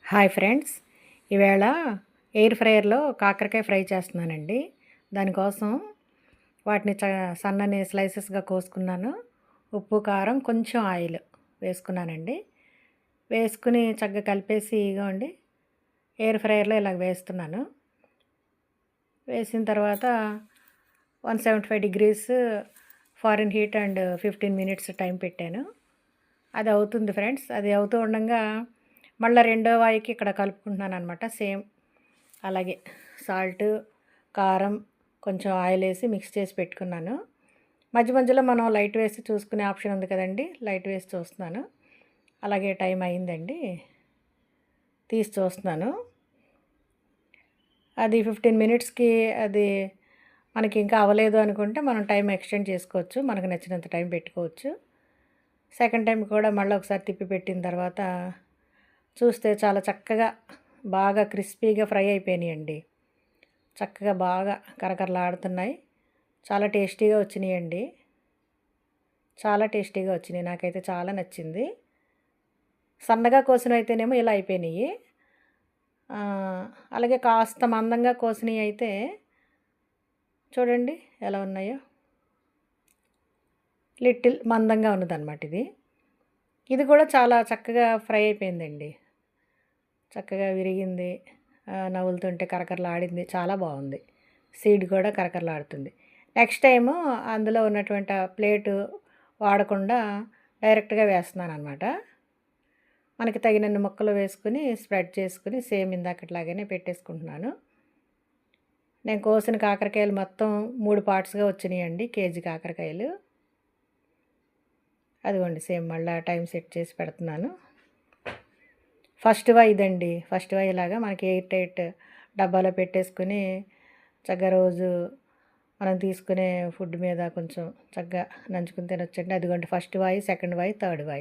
Hi friends, ఈవేళ air ఫ్రైయర్లో కాకరకాయ fry చేస్తున్నానండి. దానికోసం వాటిని సన్నని స్లైసెస్గా కోసుకున్నాను. ఉప్పు, కారం, కొంచెం ఆయిల్ వేసుకున్నానండి. వేసుకుని చక్కగా కలిపేసి ఇగోండి ఎయిర్ ఫ్రైయర్లో ఇలాగ వేస్తున్నాను. వేసిన తర్వాత 175 degrees foreign heat and 15 minutes time పెట్టాను. అది అవుతుంది ఫ్రెండ్స్. అది అవుతూ ఉండగా మళ్ళీ రెండో వాయికి ఇక్కడ కలుపుకుంటున్నాను అనమాట. సేమ్ అలాగే సాల్ట్, కారం, కొంచెం ఆయిల్ వేసి మిక్స్ చేసి పెట్టుకున్నాను. మధ్య మధ్యలో మనం లైట్ వేసి చూసుకునే ఆప్షన్ ఉంది కదండి, లైట్ వేసి చూస్తున్నాను. అలాగే టైం అయిందండి, తీసి చూస్తున్నాను. అది 15 minutesకి అది మనకి ఇంకా అవ్వలేదు అనుకుంటే మనం టైం ఎక్స్టెండ్ చేసుకోవచ్చు, మనకు నచ్చినంత టైం పెట్టుకోవచ్చు. సెకండ్ టైం కూడా మళ్ళీ ఒకసారి తిప్పి పెట్టిన తర్వాత చూస్తే చాలా చక్కగా బాగా క్రిస్పీగా ఫ్రై అయిపోయినాయండి. చక్కగా బాగా కరకరలాడుతున్నాయి. చాలా టేస్టీగా వచ్చినాయండి. చాలా టేస్టీగా వచ్చినాయి. నాకైతే చాలా నచ్చింది. సన్నగా కోసినవి అయితేనేమో ఇలా అయిపోయినాయి. అలాగే కాస్త మందంగా కోసినవి అయితే చూడండి ఎలా ఉన్నాయో. లిటిల్ మందంగా ఉన్నదన్నమాట ఇది. ఇది కూడా చాలా చక్కగా ఫ్రై అయిపోయిందండి. చక్కగా విరిగింది, నవ్వులుతుంటే కరకరలాడింది, చాలా బాగుంది. సీడ్ కూడా కరకరలాడుతుంది. నెక్స్ట్ టైము అందులో ఉన్నటువంటి ఆ ప్లేటు వాడకుండా డైరెక్ట్గా వేస్తున్నాను అనమాట. మనకి తగినన్ని ముక్కలు వేసుకుని స్ప్రెడ్ చేసుకుని సేమ్ ఇందాకట్లాగానే పెట్టేసుకుంటున్నాను. నేను కోసిన కాకరకాయలు మొత్తం 3 పార్ట్స్గా వచ్చినాయండి, కేజీ కాకరకాయలు. అదిగోండి సేమ్ మళ్ళీ టైం సెట్ చేసి పెడుతున్నాను. ఫస్ట్ వై ఇదండి. ఫస్ట్ వై ఇలాగా మనకి ఎయిర్ టైట్ డబ్బాలో పెట్టేసుకుని చక్కగా రోజు మనం తీసుకునే ఫుడ్ మీద కొంచెం చక్కగా నంచుకుని తినొచ్చండి. అదిగోండి first Y, second Y, third why.